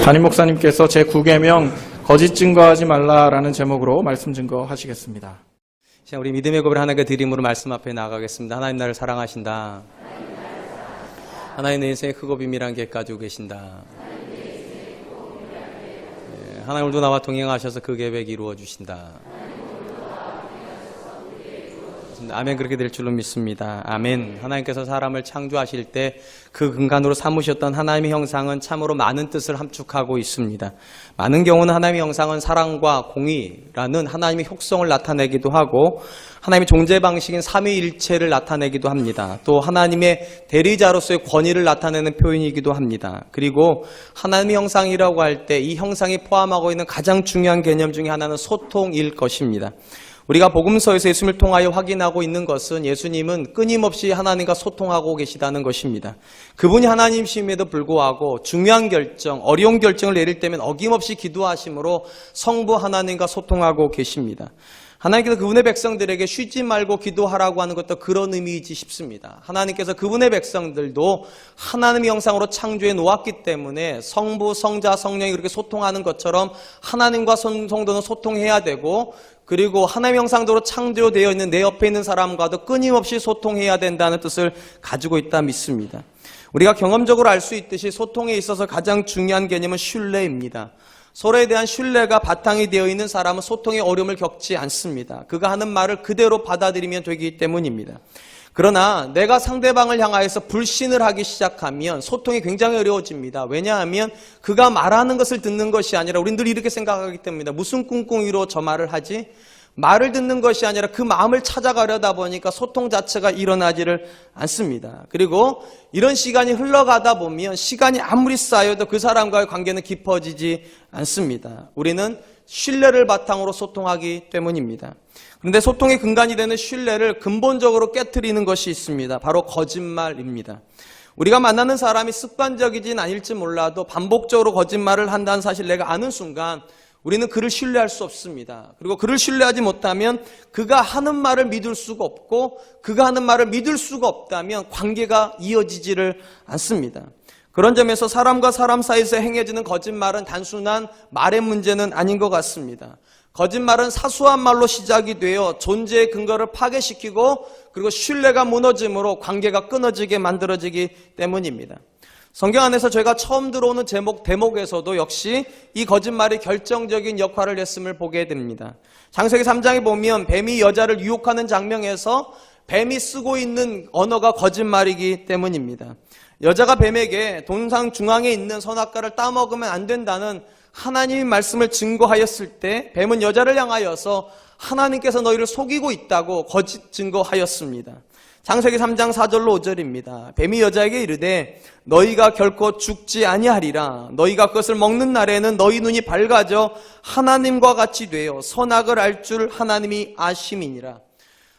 담임 목사님께서 제9계명 거짓 증거하지 말라라는 제목으로 말씀 증거하시겠습니다. 자, 우리 믿음의 고백을 하나님께 드림으로 말씀 앞에 나가겠습니다. 하나님 나를 사랑하신다. 하나님 내 인생에 크고 비밀한 계획 가지고 계신다. 하나님 오늘도 나와 동행하셔서 그 계획 이루어 주신다. 아멘. 그렇게 될 줄로 믿습니다. 아멘. 하나님께서 사람을 창조하실 때 그 근간으로 삼으셨던 하나님의 형상은 참으로 많은 뜻을 함축하고 있습니다. 많은 경우는 하나님의 형상은 사랑과 공의라는 하나님의 혁성을 나타내기도 하고 하나님의 존재 방식인 삼위일체를 나타내기도 합니다. 또 하나님의 대리자로서의 권위를 나타내는 표현이기도 합니다. 그리고 하나님의 형상이라고 할 때 이 형상이 포함하고 있는 가장 중요한 개념 중에 하나는 소통일 것입니다. 우리가 복음서에서 예수님을 통하여 확인하고 있는 것은 예수님은 끊임없이 하나님과 소통하고 계시다는 것입니다. 그분이 하나님이심에도 불구하고 중요한 결정, 어려운 결정을 내릴 때면 어김없이 기도하심으로 성부 하나님과 소통하고 계십니다. 하나님께서 그분의 백성들에게 쉬지 말고 기도하라고 하는 것도 그런 의미이지 싶습니다. 하나님께서 그분의 백성들도 하나님의 형상으로 창조해 놓았기 때문에 성부, 성자, 성령이 그렇게 소통하는 것처럼 하나님과 성도는 소통해야 되고 그리고 하나님의 형상대로 창조되어 있는 내 옆에 있는 사람과도 끊임없이 소통해야 된다는 뜻을 가지고 있다 믿습니다. 우리가 경험적으로 알 수 있듯이 소통에 있어서 가장 중요한 개념은 신뢰입니다. 서로에 대한 신뢰가 바탕이 되어 있는 사람은 소통의 어려움을 겪지 않습니다. 그가 하는 말을 그대로 받아들이면 되기 때문입니다. 그러나 내가 상대방을 향하여서 불신을 하기 시작하면 소통이 굉장히 어려워집니다. 왜냐하면 그가 말하는 것을 듣는 것이 아니라 우린 늘 이렇게 생각하기 때문입니다. 무슨 꿍꿍이로 저 말을 하지? 말을 듣는 것이 아니라 그 마음을 찾아가려다 보니까 소통 자체가 일어나지를 않습니다. 그리고 이런 시간이 흘러가다 보면 시간이 아무리 쌓여도 그 사람과의 관계는 깊어지지 않습니다. 우리는 신뢰를 바탕으로 소통하기 때문입니다. 그런데 소통의 근간이 되는 신뢰를 근본적으로 깨트리는 것이 있습니다. 바로 거짓말입니다. 우리가 만나는 사람이 습관적이진 아닐지 몰라도 반복적으로 거짓말을 한다는 사실 내가 아는 순간 우리는 그를 신뢰할 수 없습니다. 그리고 그를 신뢰하지 못하면 그가 하는 말을 믿을 수가 없고 그가 하는 말을 믿을 수가 없다면 관계가 이어지지를 않습니다. 그런 점에서 사람과 사람 사이에서 행해지는 거짓말은 단순한 말의 문제는 아닌 것 같습니다. 거짓말은 사소한 말로 시작이 되어 존재의 근거를 파괴시키고 그리고 신뢰가 무너짐으로 관계가 끊어지게 만들어지기 때문입니다. 성경 안에서 저희가 처음 들어오는 대목에서도 역시 이 거짓말이 결정적인 역할을 했음을 보게 됩니다. 창세기 3장에 보면 뱀이 여자를 유혹하는 장면에서 뱀이 쓰고 있는 언어가 거짓말이기 때문입니다. 여자가 뱀에게 동상 중앙에 있는 선악과를 따먹으면 안 된다는 하나님의 말씀을 증거하였을 때 뱀은 여자를 향하여서 하나님께서 너희를 속이고 있다고 거짓 증거하였습니다. 창세기 3장 4절로 5절입니다. 뱀이 여자에게 이르되 너희가 결코 죽지 아니하리라. 너희가 그것을 먹는 날에는 너희 눈이 밝아져 하나님과 같이 되어 선악을 알 줄 하나님이 아심이니라.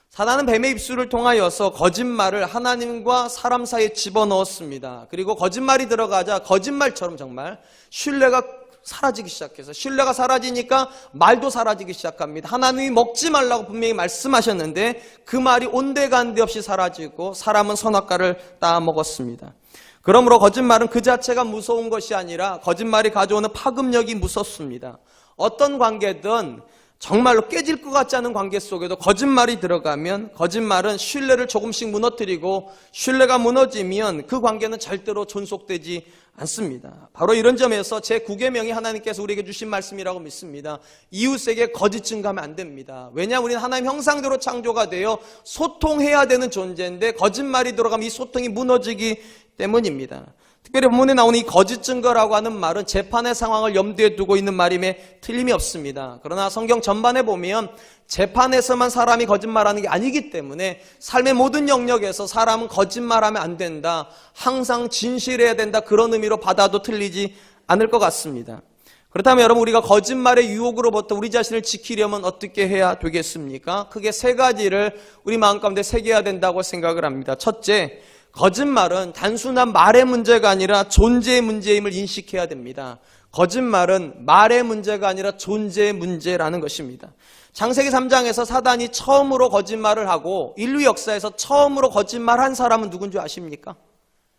사단은 뱀의 입술을 통하여서 거짓말을 하나님과 사람 사이에 집어넣었습니다. 그리고 거짓말이 들어가자 거짓말처럼 정말 신뢰가 사라지기 시작해서 신뢰가 사라지니까 말도 사라지기 시작합니다. 하나님이 먹지 말라고 분명히 말씀하셨는데 그 말이 온데간데 없이 사라지고 사람은 선악과를 따먹었습니다. 그러므로 거짓말은 그 자체가 무서운 것이 아니라 거짓말이 가져오는 파급력이 무섭습니다. 어떤 관계든 정말로 깨질 것 같지 않은 관계 속에도 거짓말이 들어가면 거짓말은 신뢰를 조금씩 무너뜨리고 신뢰가 무너지면 그 관계는 절대로 존속되지 않습니다. 바로 이런 점에서 제9계명이 하나님께서 우리에게 주신 말씀이라고 믿습니다. 이웃에게 거짓 증거하면 안 됩니다. 왜냐하면 우리는 하나님 형상대로 창조가 되어 소통해야 되는 존재인데 거짓말이 들어가면 이 소통이 무너지기 때문입니다. 특별히 본문에 나오는 이 거짓 증거라고 하는 말은 재판의 상황을 염두에 두고 있는 말임에 틀림이 없습니다. 그러나 성경 전반에 보면 재판에서만 사람이 거짓말하는 게 아니기 때문에 삶의 모든 영역에서 사람은 거짓말하면 안 된다, 항상 진실해야 된다, 그런 의미로 받아도 틀리지 않을 것 같습니다. 그렇다면 여러분, 우리가 거짓말의 유혹으로부터 우리 자신을 지키려면 어떻게 해야 되겠습니까? 크게 세 가지를 우리 마음 가운데 새겨야 된다고 생각을 합니다. 첫째, 거짓말은 단순한 말의 문제가 아니라 존재의 문제임을 인식해야 됩니다. 거짓말은 말의 문제가 아니라 존재의 문제라는 것입니다. 창세기 3장에서 사단이 처음으로 거짓말을 하고 인류 역사에서 처음으로 거짓말한 사람은 누군지 아십니까?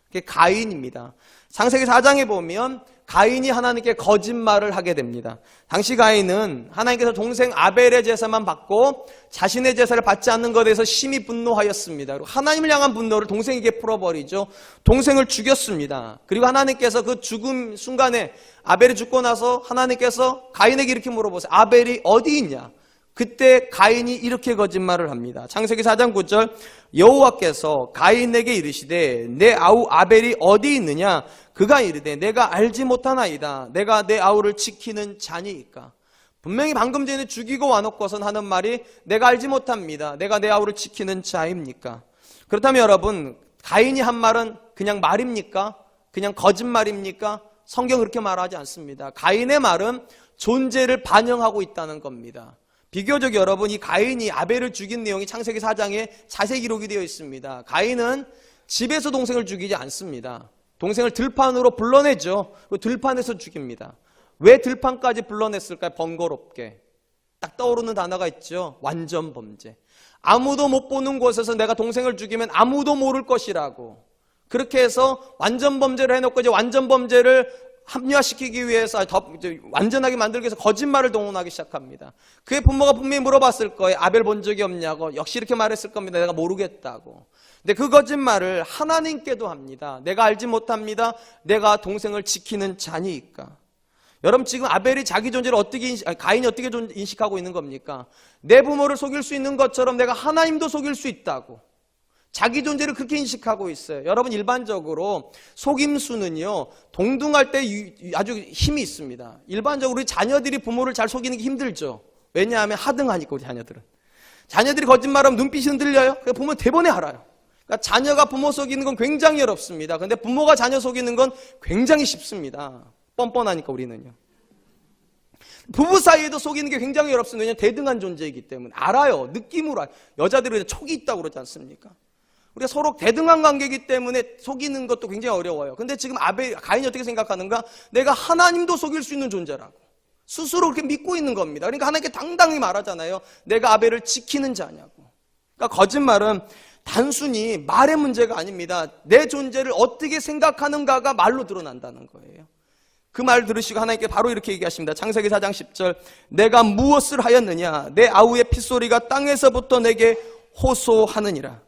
그게 가인입니다. 창세기 4장에 보면 가인이 하나님께 거짓말을 하게 됩니다. 당시 가인은 하나님께서 동생 아벨의 제사만 받고 자신의 제사를 받지 않는 것에 대해서 심히 분노하였습니다. 그리고 하나님을 향한 분노를 동생에게 풀어버리죠. 동생을 죽였습니다. 그리고 하나님께서 그 죽음 순간에 아벨이 죽고 나서 하나님께서 가인에게 이렇게 물어보세요. 아벨이 어디 있냐? 그때 가인이 이렇게 거짓말을 합니다. 창세기 4장 9절 여호와께서 가인에게 이르시되 내 아우 아벨이 어디 있느냐? 그가 이르되 내가 알지 못하나이다. 내가 내 아우를 지키는 자니이까. 분명히 방금 전에 죽이고 와놓고선 하는 말이 내가 알지 못합니다. 내가 내 아우를 지키는 자입니까? 그렇다면 여러분, 가인이 한 말은 그냥 말입니까? 그냥 거짓말입니까? 성경 그렇게 말하지 않습니다. 가인의 말은 존재를 반영하고 있다는 겁니다. 비교적 여러분, 이 가인이 아벨을 죽인 내용이 창세기 4장에 자세히 기록이 되어 있습니다. 가인은 집에서 동생을 죽이지 않습니다. 동생을 들판으로 불러내죠. 그 들판에서 죽입니다. 왜 들판까지 불러냈을까요? 번거롭게. 딱 떠오르는 단어가 있죠. 완전 범죄. 아무도 못 보는 곳에서 내가 동생을 죽이면 아무도 모를 것이라고. 그렇게 해서 완전 범죄를 해놓고 이제 완전 범죄를 합리화시키기 위해서 완전하게 만들기 위해서 거짓말을 동원하기 시작합니다. 그의 부모가 분명히 물어봤을 거예요. 아벨 본 적이 없냐고. 역시 이렇게 말했을 겁니다. 내가 모르겠다고. 근데 그 거짓말을 하나님께도 합니다. 내가 알지 못합니다. 내가 동생을 지키는 자니까. 여러분, 지금 아벨이 자기 존재를 가인이 어떻게 인식하고 있는 겁니까? 내 부모를 속일 수 있는 것처럼 내가 하나님도 속일 수 있다고. 자기 존재를 그렇게 인식하고 있어요. 여러분, 일반적으로 속임수는요, 동등할 때 아주 힘이 있습니다. 일반적으로 우리 자녀들이 부모를 잘 속이는 게 힘들죠. 왜냐하면 하등하니까, 우리 자녀들은. 자녀들이 거짓말하면 눈빛이 흔들려요. 그러니까 부모는 대번에 알아요. 그러니까 자녀가 부모 속이는 건 굉장히 어렵습니다. 근데 부모가 자녀 속이는 건 굉장히 쉽습니다. 뻔뻔하니까 우리는요. 부부 사이에도 속이는 게 굉장히 어렵습니다. 왜냐하면 대등한 존재이기 때문에. 알아요. 느낌으로 알아요. 여자들은 촉이 있다고 그러지 않습니까? 우리가 서로 대등한 관계이기 때문에 속이는 것도 굉장히 어려워요. 근데 지금 가인이 어떻게 생각하는가? 내가 하나님도 속일 수 있는 존재라고. 스스로 그렇게 믿고 있는 겁니다. 그러니까 하나님께 당당히 말하잖아요. 내가 아벨을 지키는 자냐고. 그러니까 거짓말은 단순히 말의 문제가 아닙니다. 내 존재를 어떻게 생각하는가가 말로 드러난다는 거예요. 그 말 들으시고 하나님께 바로 이렇게 얘기하십니다. 창세기 4장 10절 내가 무엇을 하였느냐? 내 아우의 핏소리가 땅에서부터 내게 호소하느니라.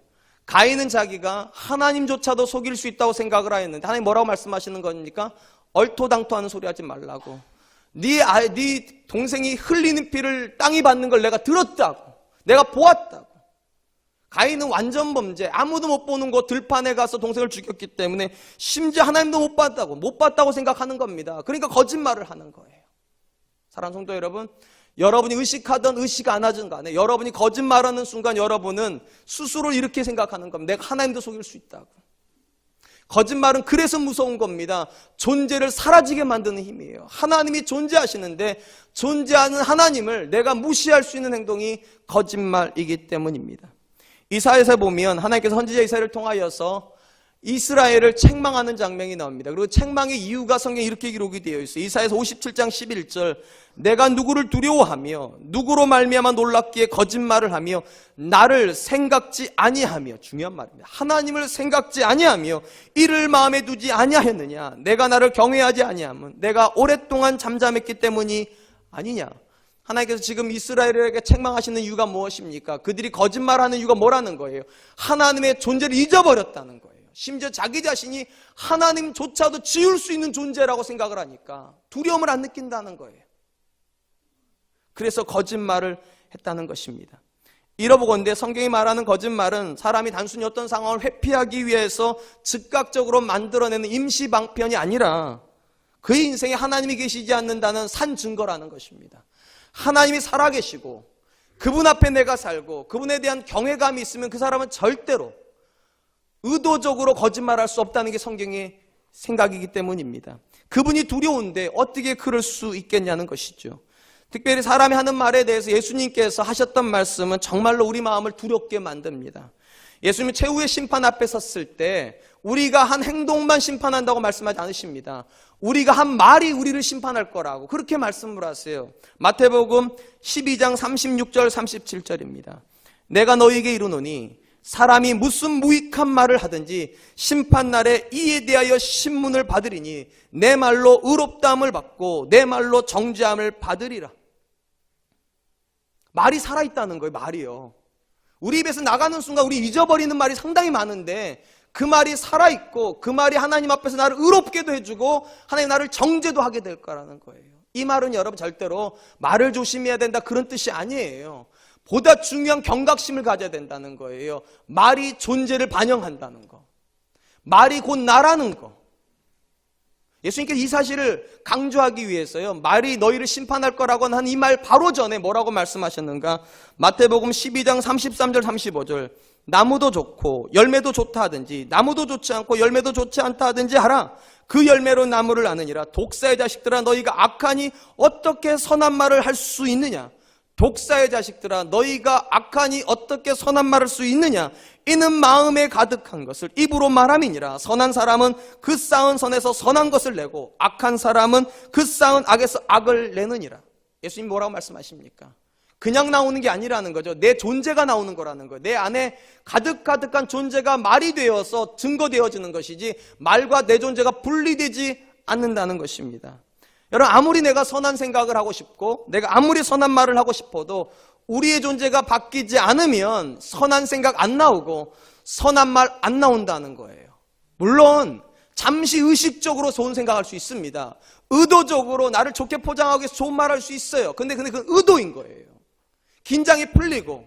가인은 자기가 하나님조차도 속일 수 있다고 생각을 하였는데 하나님 뭐라고 말씀하시는 겁니까? 얼토당토하는 소리 하지 말라고. 네 동생이 흘리는 피를 땅이 받는 걸 내가 들었다고. 내가 보았다고. 가인은 완전 범죄, 아무도 못 보는 곳 들판에 가서 동생을 죽였기 때문에 심지어 하나님도 못 봤다고 생각하는 겁니다. 그러니까 거짓말을 하는 거예요. 사랑하는 성도 여러분, 여러분이 의식하든 의식 안 하든 간에 여러분이 거짓말하는 순간 여러분은 스스로 이렇게 생각하는 겁니다. 내가 하나님도 속일 수 있다고. 거짓말은 그래서 무서운 겁니다. 존재를 사라지게 만드는 힘이에요. 하나님이 존재하시는데 존재하는 하나님을 내가 무시할 수 있는 행동이 거짓말이기 때문입니다. 이사야서에 보면 하나님께서 선지자 이사야를 통하여서 이스라엘을 책망하는 장면이 나옵니다. 그리고 책망의 이유가 성경에 이렇게 기록이 되어 있어요. 이사야서 57장 11절 내가 누구를 두려워하며 누구로 말미암아 놀랍기에 거짓말을 하며 나를 생각지 아니하며, 중요한 말입니다. 하나님을 생각지 아니하며 이를 마음에 두지 아니하였느냐? 내가 나를 경외하지 아니하면 내가 오랫동안 잠잠했기 때문이 아니냐? 하나님께서 지금 이스라엘에게 책망하시는 이유가 무엇입니까? 그들이 거짓말하는 이유가 뭐라는 거예요? 하나님의 존재를 잊어버렸다는 거예요. 심지어 자기 자신이 하나님조차도 지을 수 있는 존재라고 생각을 하니까 두려움을 안 느낀다는 거예요. 그래서 거짓말을 했다는 것입니다. 이러보건대 성경이 말하는 거짓말은 사람이 단순히 어떤 상황을 회피하기 위해서 즉각적으로 만들어내는 임시 방편이 아니라 그의 인생에 하나님이 계시지 않는다는 산 증거라는 것입니다. 하나님이 살아계시고 그분 앞에 내가 살고 그분에 대한 경외감이 있으면 그 사람은 절대로 의도적으로 거짓말할 수 없다는 게 성경의 생각이기 때문입니다. 그분이 두려운데 어떻게 그럴 수 있겠냐는 것이죠. 특별히 사람이 하는 말에 대해서 예수님께서 하셨던 말씀은 정말로 우리 마음을 두렵게 만듭니다. 예수님은 최후의 심판 앞에 섰을 때 우리가 한 행동만 심판한다고 말씀하지 않으십니다. 우리가 한 말이 우리를 심판할 거라고 그렇게 말씀을 하세요. 마태복음 12장 36절 37절입니다. 내가 너희에게 이르노니 사람이 무슨 무익한 말을 하든지 심판날에 이에 대하여 신문을 받으리니 내 말로 의롭다함을 받고 내 말로 정죄함을 받으리라. 말이 살아있다는 거예요. 말이요. 우리 입에서 나가는 순간 우리 잊어버리는 말이 상당히 많은데 그 말이 살아있고 그 말이 하나님 앞에서 나를 의롭게도 해주고 하나님 나를 정죄도 하게 될 거라는 거예요. 이 말은 여러분 절대로 말을 조심해야 된다 그런 뜻이 아니에요. 보다 중요한 경각심을 가져야 된다는 거예요. 말이 존재를 반영한다는 거. 말이 곧 나라는 거. 예수님께서 이 사실을 강조하기 위해서요. 말이 너희를 심판할 거라고 한 이 말 바로 전에 뭐라고 말씀하셨는가? 마태복음 12장 33절 35절. 나무도 좋고 열매도 좋다 하든지 나무도 좋지 않고 열매도 좋지 않다 하든지 하라. 그 열매로 나무를 아느니라. 독사의 자식들아 너희가 악하니 어떻게 선한 말을 할 수 있느냐? 독사의 자식들아 너희가 악하니 어떻게 선한 말을 할 수 있느냐? 이는 마음에 가득한 것을 입으로 말함이니라. 선한 사람은 그 쌓은 선에서 선한 것을 내고 악한 사람은 그 쌓은 악에서 악을 내느니라. 예수님 뭐라고 말씀하십니까? 그냥 나오는 게 아니라는 거죠. 내 존재가 나오는 거라는 거예요. 내 안에 가득가득한 존재가 말이 되어서 증거되어지는 것이지 말과 내 존재가 분리되지 않는다는 것입니다. 여러분 아무리 내가 선한 생각을 하고 싶고 내가 아무리 선한 말을 하고 싶어도 우리의 존재가 바뀌지 않으면 선한 생각 안 나오고 선한 말 안 나온다는 거예요. 물론 잠시 의식적으로 좋은 생각할 수 있습니다. 의도적으로 나를 좋게 포장하기 위해서 좋은 말 할 수 있어요. 근데 그건 의도인 거예요. 긴장이 풀리고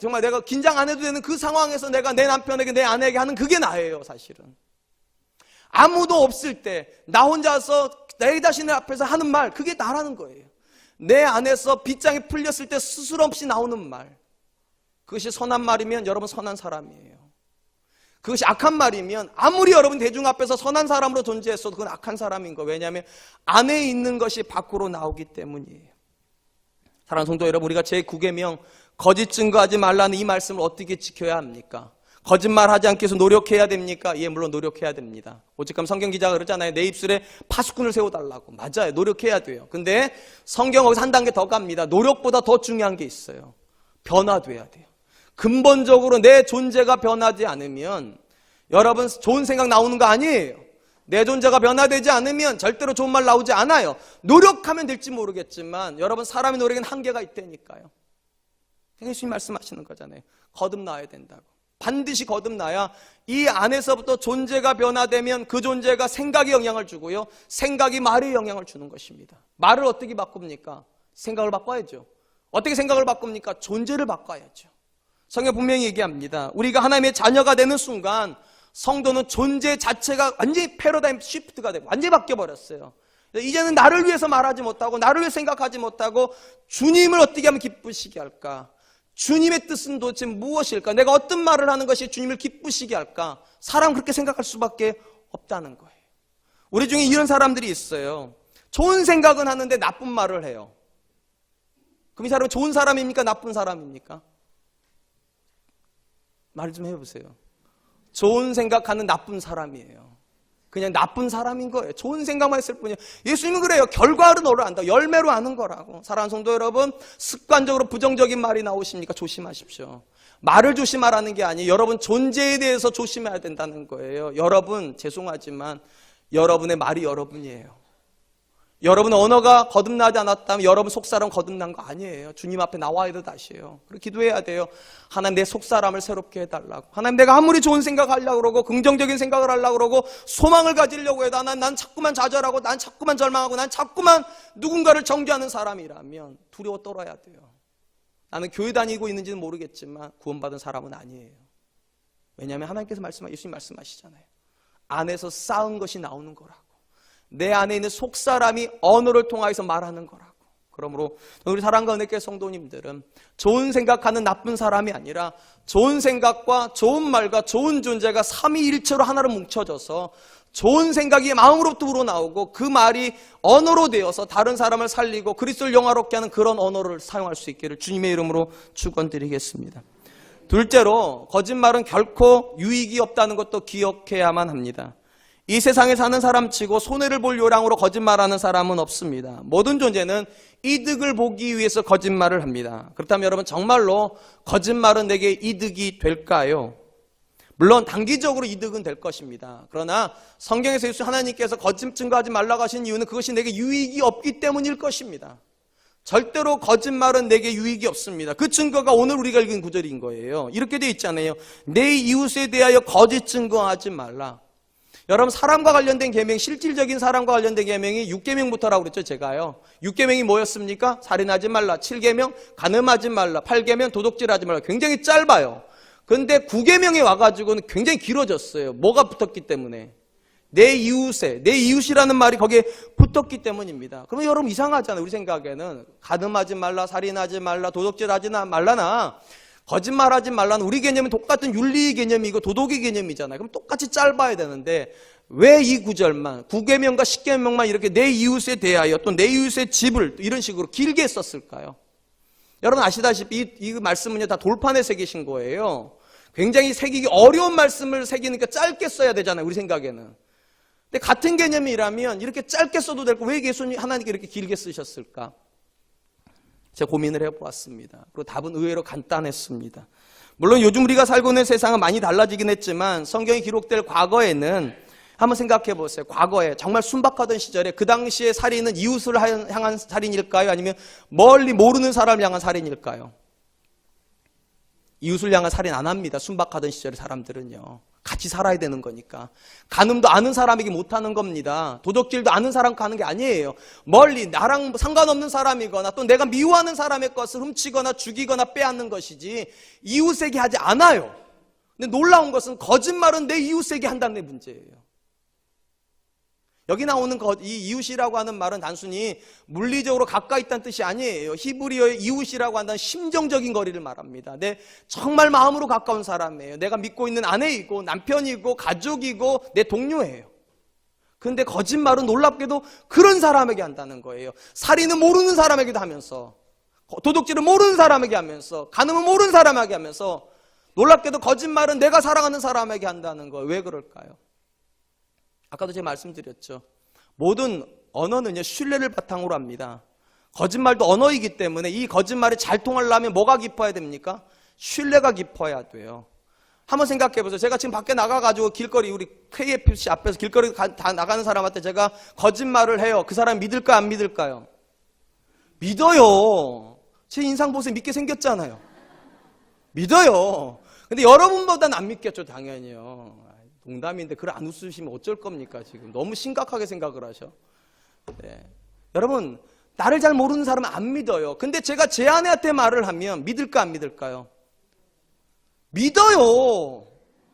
정말 내가 긴장 안 해도 되는 그 상황에서 내가 내 남편에게 내 아내에게 하는 그게 나예요. 사실은 아무도 없을 때 나 혼자서 내 자신의 앞에서 하는 말 그게 나라는 거예요. 내 안에서 빗장이 풀렸을 때 스스럼 없이 나오는 말 그것이 선한 말이면 여러분 선한 사람이에요. 그것이 악한 말이면 아무리 여러분 대중 앞에서 선한 사람으로 존재했어도 그건 악한 사람인 거예요. 왜냐하면 안에 있는 것이 밖으로 나오기 때문이에요. 사랑하는 성도 여러분, 우리가 제9계명 거짓 증거하지 말라는 이 말씀을 어떻게 지켜야 합니까? 거짓말하지 않기 위해서 노력해야 됩니까? 예, 물론 노력해야 됩니다. 오직하면 성경 기자가 그러잖아요. 내 입술에 파수꾼을 세워달라고. 맞아요. 노력해야 돼요. 근데 성경 거기서 한 단계 더 갑니다. 노력보다 더 중요한 게 있어요. 변화돼야 돼요. 근본적으로 내 존재가 변하지 않으면 여러분 좋은 생각 나오는 거 아니에요. 내 존재가 변화되지 않으면 절대로 좋은 말 나오지 않아요. 노력하면 될지 모르겠지만 여러분 사람의 노력에는 한계가 있다니까요. 예수님 말씀하시는 거잖아요. 거듭나야 된다고. 반드시 거듭나야 이 안에서부터 존재가 변화되면 그 존재가 생각에 영향을 주고요. 생각이 말에 영향을 주는 것입니다. 말을 어떻게 바꿉니까? 생각을 바꿔야죠. 어떻게 생각을 바꿉니까? 존재를 바꿔야죠. 성경 분명히 얘기합니다. 우리가 하나님의 자녀가 되는 순간 성도는 존재 자체가 완전히 패러다임 시프트가 되고 완전히 바뀌어버렸어요. 이제는 나를 위해서 말하지 못하고 나를 위해서 생각하지 못하고 주님을 어떻게 하면 기쁘시게 할까? 주님의 뜻은 도대체 무엇일까? 내가 어떤 말을 하는 것이 주님을 기쁘시게 할까? 사람은 그렇게 생각할 수밖에 없다는 거예요. 우리 중에 이런 사람들이 있어요. 좋은 생각은 하는데 나쁜 말을 해요. 그럼 이 사람은 좋은 사람입니까? 나쁜 사람입니까? 말 좀 해보세요. 좋은 생각하는 나쁜 사람이에요. 그냥 나쁜 사람인 거예요. 좋은 생각만 했을 뿐이에요. 예수님은 그래요. 결과로 너를 안다. 열매로 아는 거라고. 사랑하는 성도 여러분, 습관적으로 부정적인 말이 나오십니까? 조심하십시오. 말을 조심하라는 게 아니에요. 여러분 존재에 대해서 조심해야 된다는 거예요. 여러분 죄송하지만 여러분의 말이 여러분이에요. 여러분 언어가 거듭나지 않았다면 여러분 속사람 거듭난 거 아니에요. 주님 앞에 나와야 돼 다시요. 그리고 기도해야 돼요. 하나님 내 속사람을 새롭게 해달라고. 하나님 내가 아무리 좋은 생각하려고 그러고 긍정적인 생각을 하려고 그러고 소망을 가지려고 해도 난 자꾸만 좌절하고 난 자꾸만 절망하고 난 자꾸만 누군가를 정죄하는 사람이라면 두려워 떨어야 돼요. 나는 교회 다니고 있는지는 모르겠지만 구원받은 사람은 아니에요. 왜냐하면 하나님께서 예수님 말씀하시잖아요. 안에서 쌓은 것이 나오는 거라고. 내 안에 있는 속사람이 언어를 통하여서 말하는 거라고. 그러므로 우리 사랑과 은혜교회 성도님들은 좋은 생각하는 나쁜 사람이 아니라 좋은 생각과 좋은 말과 좋은 존재가 삼위일체로 하나로 뭉쳐져서 좋은 생각이 마음으로부터 우러나오고 그 말이 언어로 되어서 다른 사람을 살리고 그리스도를 영화롭게 하는 그런 언어를 사용할 수 있기를 주님의 이름으로 축원드리겠습니다. 둘째로 거짓말은 결코 유익이 없다는 것도 기억해야만 합니다. 이 세상에 사는 사람 치고 손해를 볼 요량으로 거짓말하는 사람은 없습니다. 모든 존재는 이득을 보기 위해서 거짓말을 합니다. 그렇다면 여러분, 정말로 거짓말은 내게 이득이 될까요? 물론 단기적으로 이득은 될 것입니다. 그러나 성경에서 예수 하나님께서 거짓 증거하지 말라고 하신 이유는 그것이 내게 유익이 없기 때문일 것입니다. 절대로 거짓말은 내게 유익이 없습니다. 그 증거가 오늘 우리가 읽은 구절인 거예요. 이렇게 되어 있잖아요. 내 이웃에 대하여 거짓 증거하지 말라. 여러분, 사람과 관련된 계명, 실질적인 사람과 관련된 계명이 6계명부터라고 그랬죠, 제가요. 6계명이 뭐였습니까? 살인하지 말라. 7계명 간음하지 말라. 8계명 도둑질하지 말라. 굉장히 짧아요. 근데 9계명에 와가지고는 굉장히 길어졌어요. 뭐가 붙었기 때문에? 내 이웃이라는 말이 거기에 붙었기 때문입니다. 그러면 여러분 이상하잖아요. 우리 생각에는 간음하지 말라, 살인하지 말라, 도둑질하지 말라나 거짓말하지 말라는 우리 개념은 똑같은 윤리 개념이고 도덕의 개념이잖아요. 그럼 똑같이 짧아야 되는데 왜 이 구절만 9계명과 10계명만 이렇게 내 이웃에 대하여 또 내 이웃의 집을 이런 식으로 길게 썼을까요? 여러분 아시다시피 이 말씀은요 다 돌판에 새기신 거예요. 굉장히 새기기 어려운 말씀을 새기니까 짧게 써야 되잖아요. 우리 생각에는. 근데 같은 개념이라면 이렇게 짧게 써도 되고 왜 예수님 하나님께 이렇게 길게 쓰셨을까? 제가 고민을 해보았습니다. 그리고 답은 의외로 간단했습니다. 물론 요즘 우리가 살고 있는 세상은 많이 달라지긴 했지만 성경이 기록될 과거에는 한번 생각해 보세요. 과거에 정말 순박하던 시절에 그 당시에 살인은 이웃을 향한 살인일까요? 아니면 멀리 모르는 사람을 향한 살인일까요? 이웃을 향한 살인 안 합니다. 순박하던 시절의 사람들은요. 같이 살아야 되는 거니까. 간음도 아는 사람에게 못하는 겁니다. 도둑질도 아는 사람과 하는 게 아니에요. 멀리 나랑 상관없는 사람이거나 또 내가 미워하는 사람의 것을 훔치거나 죽이거나 빼앗는 것이지 이웃에게 하지 않아요. 근데 놀라운 것은 거짓말은 내 이웃에게 한다는 게 문제예요. 여기 나오는 이 이웃이라고 하는 말은 단순히 물리적으로 가까이 있다는 뜻이 아니에요. 히브리어의 이웃이라고 한다는 심정적인 거리를 말합니다. 내 정말 마음으로 가까운 사람이에요. 내가 믿고 있는 아내이고 남편이고 가족이고 내 동료예요. 그런데 거짓말은 놀랍게도 그런 사람에게 한다는 거예요. 살인은 모르는 사람에게도 하면서 도둑질은 모르는 사람에게 하면서 간음은 모르는 사람에게 하면서 놀랍게도 거짓말은 내가 사랑하는 사람에게 한다는 거예요. 왜 그럴까요? 아까도 제가 말씀드렸죠. 모든 언어는요 신뢰를 바탕으로 합니다. 거짓말도 언어이기 때문에 이 거짓말이 잘 통하려면 뭐가 깊어야 됩니까? 신뢰가 깊어야 돼요. 한번 생각해 보세요. 제가 지금 밖에 나가가지고 길거리 우리 KFC 앞에서 길거리 다 나가는 사람한테 제가 거짓말을 해요. 그 사람 믿을까요? 안 믿을까요? 믿어요. 제 인상 보세요. 믿게 생겼잖아요. 믿어요. 근데 여러분보다는 안 믿겠죠, 당연히요. 농담인데 그걸 안 웃으시면 어쩔 겁니까? 지금 너무 심각하게 생각을 하셔. 네. 여러분 나를 잘 모르는 사람은 안 믿어요. 근데 제가 제 아내한테 말을 하면 믿을까 안 믿을까요? 믿어요.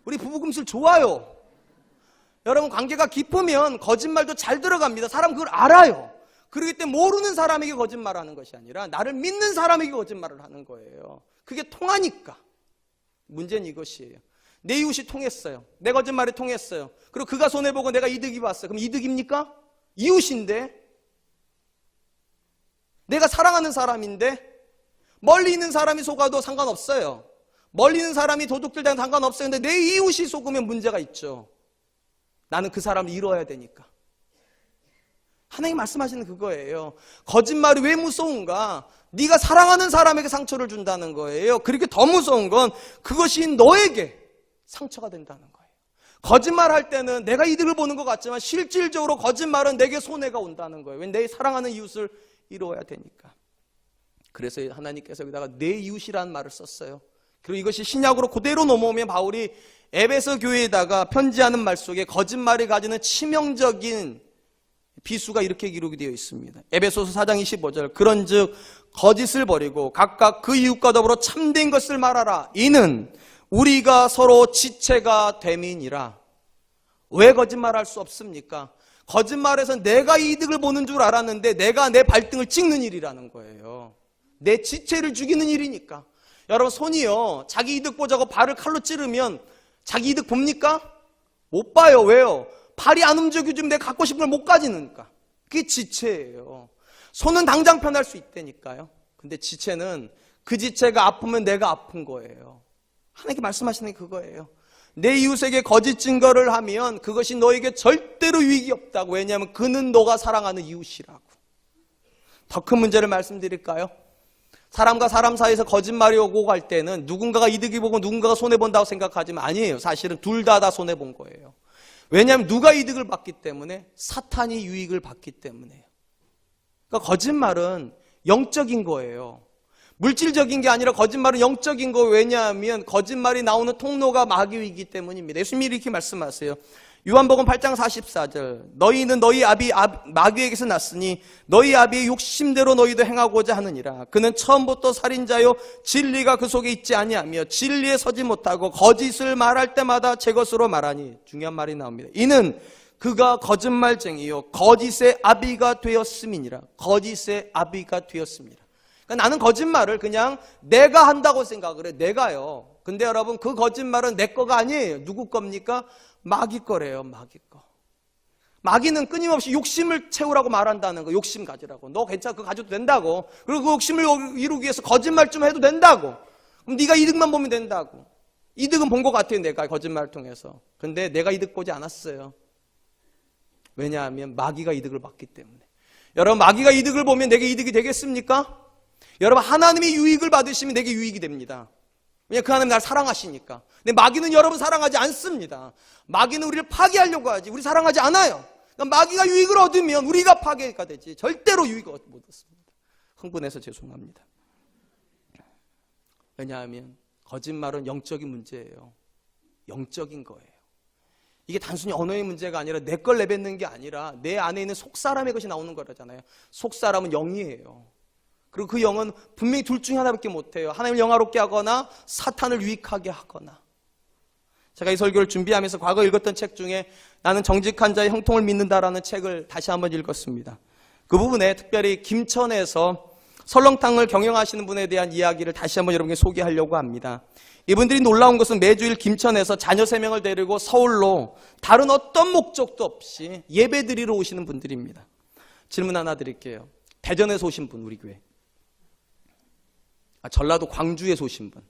우리 부부금슬 좋아요. 여러분 관계가 깊으면 거짓말도 잘 들어갑니다. 사람 그걸 알아요. 그렇기 때문에 모르는 사람에게 거짓말하는 것이 아니라 나를 믿는 사람에게 거짓말을 하는 거예요. 그게 통하니까. 문제는 이것이에요. 내 이웃이 통했어요. 내 거짓말이 통했어요. 그리고 그가 손해보고 내가 이득이 봤어요. 그럼 이득입니까? 이웃인데 내가 사랑하는 사람인데 멀리 있는 사람이 속아도 상관없어요. 멀리 있는 사람이 도둑질당 상관없어요. 근데 내 이웃이 속으면 문제가 있죠. 나는 그 사람을 이뤄야 되니까. 하나님 말씀하시는 그거예요. 거짓말이 왜 무서운가? 네가 사랑하는 사람에게 상처를 준다는 거예요. 그렇게 더 무서운 건 그것이 너에게 상처가 된다는 거예요. 거짓말할 때는 내가 이득을 보는 것 같지만 실질적으로 거짓말은 내게 손해가 온다는 거예요. 왜? 내 사랑하는 이웃을 이루어야 되니까. 그래서 하나님께서 여기다가 내 이웃이라는 말을 썼어요. 그리고 이것이 신약으로 그대로 넘어오면 바울이 에베소 교회에다가 편지하는 말 속에 거짓말이 가지는 치명적인 비수가 이렇게 기록이 되어 있습니다. 에베소서 4장 25절 그런즉 거짓을 버리고 각각 그 이웃과 더불어 참된 것을 말하라. 이는 우리가 서로 지체가 됨이니라. 왜 거짓말할 수 없습니까? 거짓말에서 내가 이득을 보는 줄 알았는데 내가 내 발등을 찍는 일이라는 거예요. 내 지체를 죽이는 일이니까. 여러분 손이요 자기 이득 보자고 발을 칼로 찌르면 자기 이득 봅니까? 못 봐요. 왜요? 발이 안 움직여주면 내가 갖고 싶은 걸 못 가지니까. 그게 지체예요. 손은 당장 편할 수 있다니까요. 근데 지체는 그 지체가 아프면 내가 아픈 거예요. 하나님께 말씀하시는 게 그거예요. 내 이웃에게 거짓 증거를 하면 그것이 너에게 절대로 유익이 없다고. 왜냐하면 그는 너가 사랑하는 이웃이라고. 더 큰 문제를 말씀드릴까요? 사람과 사람 사이에서 거짓말이 오고 갈 때는 누군가가 이득이 보고 누군가가 손해본다고 생각하지만 아니에요. 사실은 둘 다 손해본 거예요. 왜냐하면 누가 이득을 받기 때문에? 사탄이 유익을 받기 때문에요. 그러니까 거짓말은 영적인 거예요. 물질적인 게 아니라 거짓말은 영적인 거예요. 왜냐하면 거짓말이 나오는 통로가 마귀이기 때문입니다. 예수님이 이렇게 말씀하세요. 요한복음 8장 44절. 너희는 너희 아비 마귀에게서 났으니 너희 아비의 욕심대로 너희도 행하고자 하느니라. 그는 처음부터 살인자요 진리가 그 속에 있지 아니하며 진리에 서지 못하고 거짓을 말할 때마다 제 것으로 말하니. 중요한 말이 나옵니다. 이는 그가 거짓말쟁이요 거짓의 아비가 되었음이니라. 거짓의 아비가 되었습니다. 그러니까 나는 거짓말을 그냥 내가 한다고 생각을 해. 내가요. 근데 여러분 그 거짓말은 내 거가 아니에요. 누구 겁니까? 마귀 거래요. 마귀 거. 마귀는 끊임없이 욕심을 채우라고 말한다는 거. 욕심 가지라고. 너 괜찮아. 그거 가져도 된다고. 그리고 그 욕심을 이루기 위해서 거짓말 좀 해도 된다고. 그럼 네가 이득만 보면 된다고. 이득은 본 것 같아요. 내가 거짓말을 통해서. 근데 내가 이득 보지 않았어요. 왜냐하면 마귀가 이득을 받기 때문에. 여러분 마귀가 이득을 보면 내게 이득이 되겠습니까? 여러분 하나님이 유익을 받으시면 내게 유익이 됩니다. 왜냐하면 그 하나님 나를 사랑하시니까. 근데 마귀는 여러분 사랑하지 않습니다. 마귀는 우리를 파괴하려고 하지 우리 사랑하지 않아요. 그러니까 마귀가 유익을 얻으면 우리가 파괴가 되지 절대로 유익을 못 얻습니다. 흥분해서 죄송합니다. 왜냐하면 거짓말은 영적인 문제예요. 영적인 거예요. 이게 단순히 언어의 문제가 아니라 내 걸 내뱉는 게 아니라 내 안에 있는 속사람의 것이 나오는 거라잖아요. 속사람은 영이에요. 그리고 그 영은 분명히 둘 중에 하나밖에 못해요. 하나님을 영화롭게 하거나 사탄을 유익하게 하거나. 제가 이 설교를 준비하면서 과거 읽었던 책 중에 나는 정직한 자의 형통을 믿는다라는 책을 다시 한번 읽었습니다. 그 부분에 특별히 김천에서 설렁탕을 경영하시는 분에 대한 이야기를 다시 한번 여러분께 소개하려고 합니다. 이분들이 놀라운 것은 매주일 김천에서 자녀 3명을 데리고 서울로 다른 어떤 목적도 없이 예배 드리러 오시는 분들입니다. 질문 하나 드릴게요. 대전에서 오신 분, 우리 교회. 전라도 광주에서 오신 분.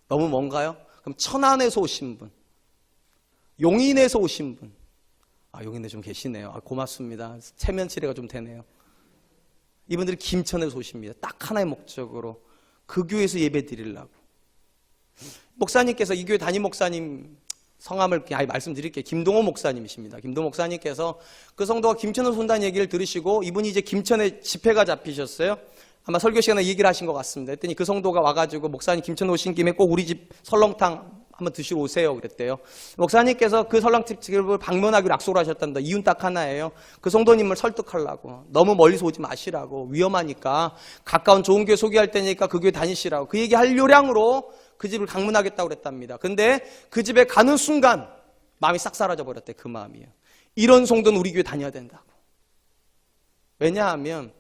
너무 먼가요? 그럼 천안에서 오신 분. 용인에서 오신 분. 용인에 좀 계시네요. 고맙습니다. 체면치레가 좀 되네요. 이분들이 김천에서 오십니다. 딱 하나의 목적으로 그 교회에서 예배 드리려고. 목사님께서 이 교회 담임 목사님 성함을 말씀드릴게요. 김동호 목사님이십니다. 김동호 목사님께서 그 성도가 김천에서 온다는 얘기를 들으시고 이분이 이제 김천에 집회가 잡히셨어요. 아마 설교 시간에 얘기를 하신 것 같습니다. 했더니 그 성도가 와가지고 목사님 김천 오신 김에 꼭 우리 집 설렁탕 한번 드시러 오세요 그랬대요. 목사님께서 그 설렁탕집을 방문하기로 약속을 하셨답니다. 이유는 딱 하나예요. 그 성도님을 설득하려고. 너무 멀리서 오지 마시라고. 위험하니까 가까운 좋은 교회 소개할 때니까 그 교회 다니시라고. 그 얘기 할 요량으로 그 집을 방문하겠다고 그랬답니다. 근데 그 집에 가는 순간 마음이 싹 사라져 버렸대. 그 마음이요. 이런 성도는 우리 교회 다녀야 된다고. 왜냐하면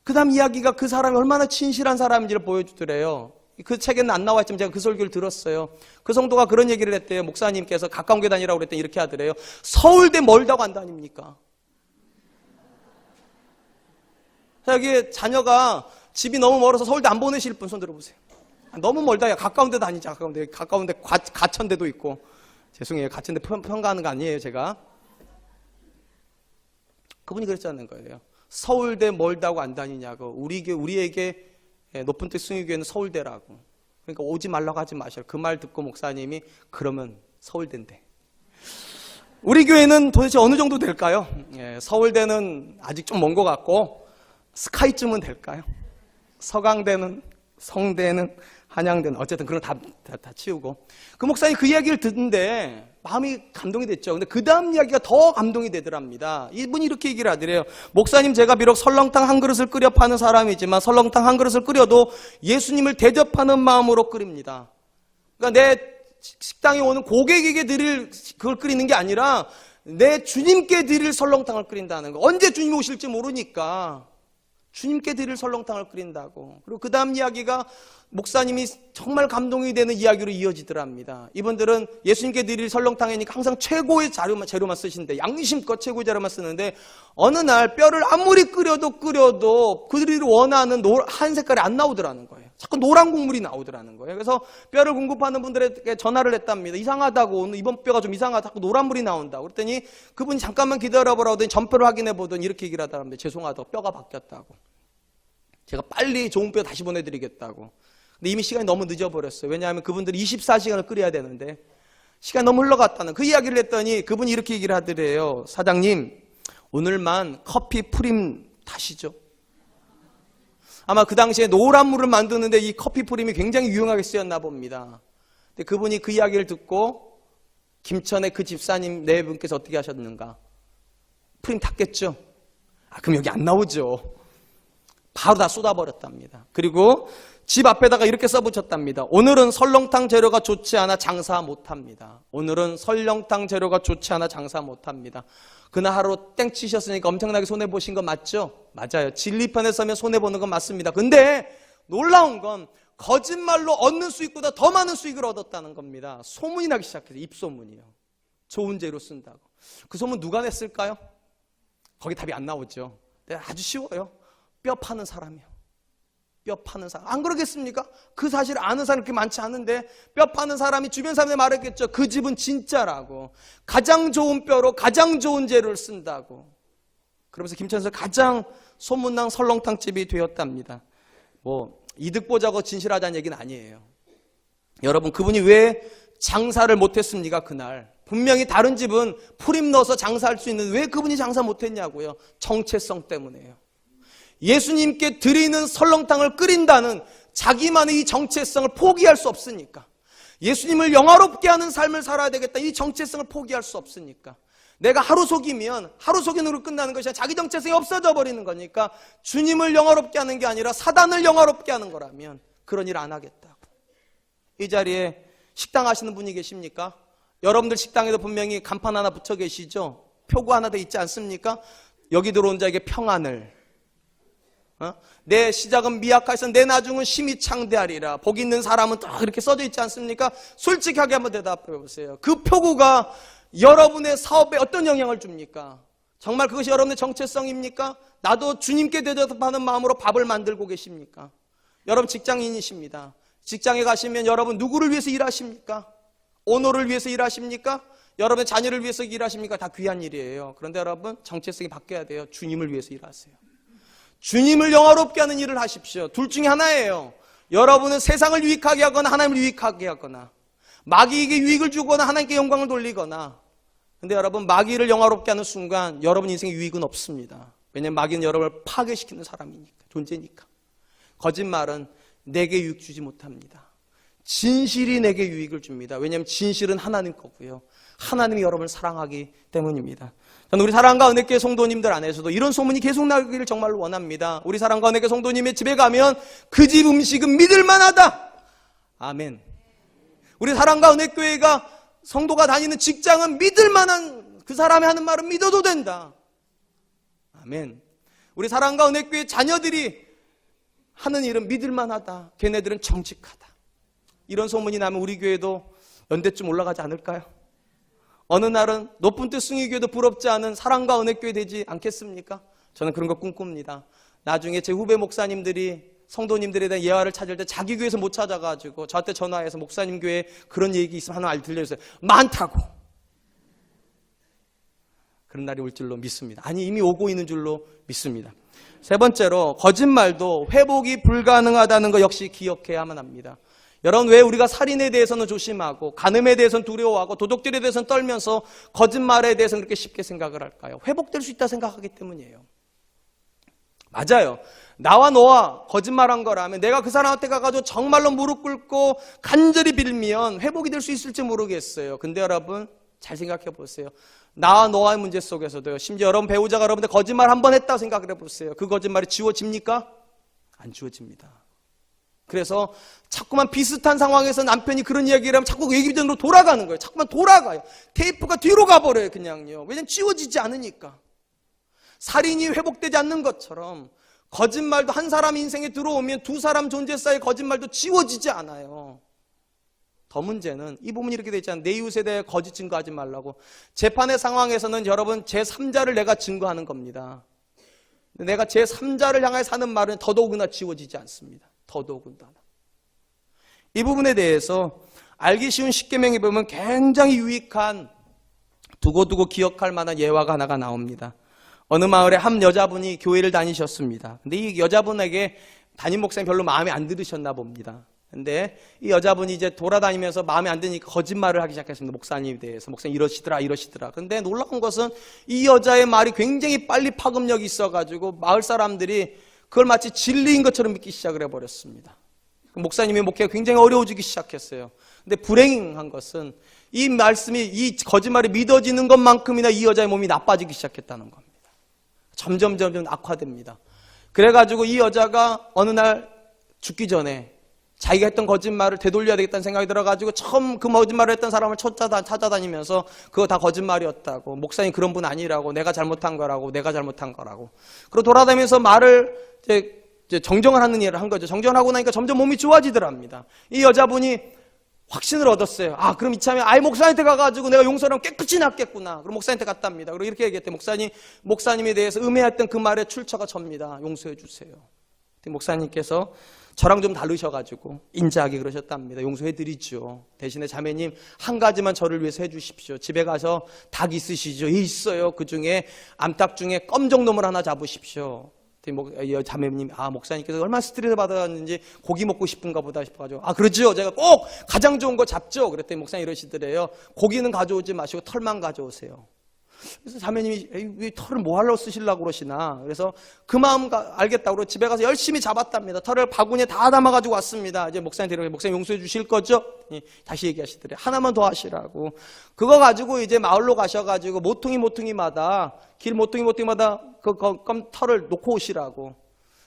그 다음 이야기가 그 사람이 얼마나 진실한 사람인지를 보여주더래요. 그 책에는 안 나와있지만 제가 그 설교를 들었어요. 그 성도가 그런 얘기를 했대요. 목사님께서 가까운 교회 다니라고 그랬더니 이렇게 하더래요. 서울대 멀다고 안 다닙니까? 여기 자녀가 집이 너무 멀어서 서울대 안 보내실 분 손 들어보세요. 너무 멀다. 야, 가까운 데 다니자. 가까운 데 가천대도 있고. 죄송해요. 가천대 평가하는 거 아니에요, 제가. 그분이 그랬다는 거예요. 서울대 멀다고 안 다니냐고. 우리에게 높은 뜻 승유교회는 서울대라고. 그러니까 오지 말라고 하지 마셔. 그 말 듣고 목사님이 그러면 서울대인데. 우리 교회는 도대체 어느 정도 될까요? 서울대는 아직 좀 먼 것 같고 스카이쯤은 될까요? 서강대는, 성대는, 한양대는 어쨌든 그런 다 치우고. 그 목사님이 그 이야기를 듣는데 마음이 감동이 됐죠. 근데 그 다음 이야기가 더 감동이 되더랍니다. 이분이 이렇게 얘기를 하더래요. 목사님, 제가 비록 설렁탕 한 그릇을 끓여 파는 사람이지만 설렁탕 한 그릇을 끓여도 예수님을 대접하는 마음으로 끓입니다. 그러니까 내 식당에 오는 고객에게 드릴 그걸 끓이는 게 아니라 내 주님께 드릴 설렁탕을 끓인다는 거. 언제 주님이 오실지 모르니까 주님께 드릴 설렁탕을 끓인다고. 그리고 그 다음 이야기가 목사님이 정말 감동이 되는 이야기로 이어지더랍니다. 이분들은 예수님께 드릴 설렁탕이니까 항상 최고의 재료만 쓰신대. 양심껏 최고의 재료만 쓰는데 어느 날 뼈를 아무리 끓여도 그들이 원하는 한 색깔이 안 나오더라는 거예요. 자꾸 노란 국물이 나오더라는 거예요. 그래서 뼈를 공급하는 분들에게 전화를 했답니다. 이상하다고, 오늘 이번 뼈가 좀 이상하다, 자꾸 노란물이 나온다고. 그랬더니 그분이 잠깐만 기다려보라고 하더니 전표를 확인해 보더니 이렇게 얘기를 하더랍니다. 죄송하다고, 뼈가 바뀌었다고. 제가 빨리 좋은 뼈 다시 보내드리겠다고. 근데 이미 시간이 너무 늦어버렸어요. 왜냐하면 그분들이 24시간을 끓여야 되는데 시간이 너무 흘러갔다는 그 이야기를 했더니 그분이 이렇게 얘기를 하더래요. 사장님, 오늘만 커피 프림 타시죠. 아마 그 당시에 노란 물을 만드는데 이 커피 프림이 굉장히 유용하게 쓰였나 봅니다. 근데 그분이 그 이야기를 듣고 김천의 그 집사님 네 분께서 어떻게 하셨는가? 프림 탔겠죠? 그럼 여기 안 나오죠. 바로 다 쏟아버렸답니다. 그리고 집 앞에다가 이렇게 써붙였답니다. 오늘은 설렁탕 재료가 좋지 않아 장사 못합니다. 오늘은 설렁탕 재료가 좋지 않아 장사 못합니다. 그날 하루 땡 치셨으니까 엄청나게 손해보신 거 맞죠? 맞아요. 진리편에 서면 손해보는 건 맞습니다. 근데 놀라운 건 거짓말로 얻는 수익보다 더 많은 수익을 얻었다는 겁니다. 소문이 나기 시작해서 입소문이요. 좋은 재료 쓴다고. 그 소문 누가 냈을까요? 거기 답이 안 나오죠. 네, 아주 쉬워요. 뼈 파는 사람이요. 뼈 파는 사람. 안 그러겠습니까? 그 사실을 아는 사람이 그렇게 많지 않은데 뼈 파는 사람이 주변 사람들이 말했겠죠. 그 집은 진짜라고. 가장 좋은 뼈로 가장 좋은 재료를 쓴다고. 그러면서 김천에서 가장 소문난 설렁탕집이 되었답니다. 뭐 이득 보자고 진실하자는 얘기는 아니에요. 여러분, 그분이 왜 장사를 못했습니까? 그날. 분명히 다른 집은 프림 넣어서 장사할 수 있는데 왜 그분이 장사 못했냐고요? 정체성 때문에요. 예수님께 드리는 설렁탕을 끓인다는 자기만의 이 정체성을 포기할 수 없으니까. 예수님을 영화롭게 하는 삶을 살아야 되겠다. 이 정체성을 포기할 수 없으니까. 내가 하루 속이면 하루 속이는으로 끝나는 것이 아니라 자기 정체성이 없어져 버리는 거니까 주님을 영화롭게 하는 게 아니라 사단을 영화롭게 하는 거라면 그런 일 안 하겠다고. 이 자리에 식당 하시는 분이 계십니까? 여러분들 식당에도 분명히 간판 하나 붙여 계시죠? 표구 하나 돼 있지 않습니까? 여기 들어온 자에게 평안을. 내 시작은 미약하여서 내 나중은 심히 창대하리라. 복 있는 사람은 딱 이렇게 써져 있지 않습니까? 솔직하게 한번 대답해 보세요. 그 표구가 여러분의 사업에 어떤 영향을 줍니까? 정말 그것이 여러분의 정체성입니까? 나도 주님께 대접하는 마음으로 밥을 만들고 계십니까? 여러분 직장인이십니다. 직장에 가시면 여러분 누구를 위해서 일하십니까? 오너를 위해서 일하십니까? 여러분의 자녀를 위해서 일하십니까? 다 귀한 일이에요. 그런데 여러분 정체성이 바뀌어야 돼요. 주님을 위해서 일하세요. 주님을 영화롭게 하는 일을 하십시오. 둘 중에 하나예요. 여러분은 세상을 유익하게 하거나 하나님을 유익하게 하거나, 마귀에게 유익을 주거나 하나님께 영광을 돌리거나. 근데 여러분, 마귀를 영화롭게 하는 순간 여러분 인생에 유익은 없습니다. 왜냐하면 마귀는 여러분을 파괴시키는 사람이니까, 존재니까. 거짓말은 내게 유익 주지 못합니다. 진실이 내게 유익을 줍니다. 왜냐하면 진실은 하나님 거고요. 하나님이 여러분을 사랑하기 때문입니다. 저는 우리 사랑과 은혜교회 성도님들 안에서도 이런 소문이 계속 나기를 정말로 원합니다. 우리 사랑과 은혜교회 성도님의 집에 가면 그 집 음식은 믿을만하다. 아멘. 우리 사랑과 은혜교회가 성도가 다니는 직장은 믿을만한, 그 사람이 하는 말은 믿어도 된다. 아멘. 우리 사랑과 은혜교회 자녀들이 하는 일은 믿을만하다. 걔네들은 정직하다. 이런 소문이 나면 우리 교회도 연대쯤 올라가지 않을까요? 어느 날은 높은 뜻 승희교회도 부럽지 않은 사랑과 은혜교회 되지 않겠습니까? 저는 그런 거 꿈꿉니다. 나중에 제 후배 목사님들이 성도님들에 대한 예화를 찾을 때 자기 교회에서 못 찾아가지고 저한테 전화해서 목사님 교회에 그런 얘기 있으면 하나 들려주세요. 많다고. 그런 날이 올 줄로 믿습니다. 아니, 이미 오고 있는 줄로 믿습니다. 세 번째로, 거짓말도 회복이 불가능하다는 거 역시 기억해야만 합니다. 여러분, 왜 우리가 살인에 대해서는 조심하고 간음에 대해서는 두려워하고 도둑질에 대해서는 떨면서 거짓말에 대해서는 그렇게 쉽게 생각을 할까요? 회복될 수 있다 생각하기 때문이에요. 맞아요. 나와 너와 거짓말한 거라면 내가 그 사람한테 가가지고 정말로 무릎 꿇고 간절히 빌면 회복이 될 수 있을지 모르겠어요. 근데 여러분 잘 생각해 보세요. 나와 너와의 문제 속에서도요, 심지어 여러분 배우자가 여러분한테 거짓말 한 번 했다고 생각을 해보세요. 그 거짓말이 지워집니까? 안 지워집니다. 그래서 자꾸만 비슷한 상황에서 남편이 그런 이야기를 하면 자꾸 얘기전으로 돌아가는 거예요. 자꾸만 돌아가요. 테이프가 뒤로 가버려요, 그냥요. 왜냐면 지워지지 않으니까. 살인이 회복되지 않는 것처럼 거짓말도 한 사람 인생에 들어오면 두 사람 존재 사이의 거짓말도 지워지지 않아요. 더 문제는 이 부분이 이렇게 돼 있잖아요. 내 이웃에 대해 거짓 증거하지 말라고. 재판의 상황에서는 여러분 제3자를 내가 증거하는 겁니다. 내가 제3자를 향해 사는 말은 더더욱이나 지워지지 않습니다. 더더욱이나. 이 부분에 대해서 알기 쉬운 십계명에 보면 굉장히 유익한 두고두고 기억할 만한 예화가 하나가 나옵니다. 어느 마을에 한 여자분이 교회를 다니셨습니다. 근데 이 여자분에게 담임 목사님 별로 마음에 안 들으셨나 봅니다. 근데 이 여자분이 이제 돌아다니면서 마음에 안 드니까 거짓말을 하기 시작했습니다. 목사님에 대해서. 목사님 이러시더라. 근데 놀라운 것은 이 여자의 말이 굉장히 빨리 파급력이 있어가지고 마을 사람들이 그걸 마치 진리인 것처럼 믿기 시작을 해버렸습니다. 목사님의 목회가 굉장히 어려워지기 시작했어요. 근데 불행한 것은 이 말씀이, 이 거짓말이 믿어지는 것만큼이나 이 여자의 몸이 나빠지기 시작했다는 겁니다. 점점 악화됩니다. 그래가지고 이 여자가 어느 날 죽기 전에 자기가 했던 거짓말을 되돌려야 되겠다는 생각이 들어가지고 처음 그 거짓말을 했던 사람을 찾아다니면서 그거 다 거짓말이었다고, 목사님 그런 분 아니라고, 내가 잘못한 거라고. 그리고 돌아다니면서 말을 이제 정정을 하는 일을 한 거죠. 정정을 하고 나니까 점점 몸이 좋아지더랍니다. 이 여자분이 확신을 얻었어요. 아, 그럼 이참에 아예 목사님한테 가가지고 내가 용서를 하면 깨끗이 낫겠구나. 그럼 목사님한테 갔답니다. 그리고 이렇게 얘기했대. 목사님에 대해서 음해했던 그 말의 출처가 접니다. 용서해 주세요. 목사님께서 저랑 좀 다르셔가지고 인자하게 그러셨답니다. 용서해드리죠. 대신에 자매님 한 가지만 저를 위해서 해주십시오. 집에 가서 닭 있으시죠? 예, 있어요. 그 중에 암탉 중에 껌정놈을 하나 잡으십시오. 자매님, 목사님께서 얼마나 스트레스 받았는지 고기 먹고 싶은가 보다 싶어가지고, 그러죠. 제가 꼭 가장 좋은 거 잡죠. 그랬더니 목사님 이러시더래요. 고기는 가져오지 마시고 털만 가져오세요. 그래서 자매님이 왜 털을 뭐 하려고 쓰시려고 그러시나. 그래서 그 마음 알겠다고 그러고 집에 가서 열심히 잡았답니다. 털을 바구니에 다 담아가지고 왔습니다. 이제 목사님 데려가, 목사님 용서해 주실 거죠? 다시 얘기하시더래요. 하나만 더 하시라고. 그거 가지고 이제 마을로 가셔가지고 모퉁이마다 길 모퉁이마다 그 털을 놓고 오시라고.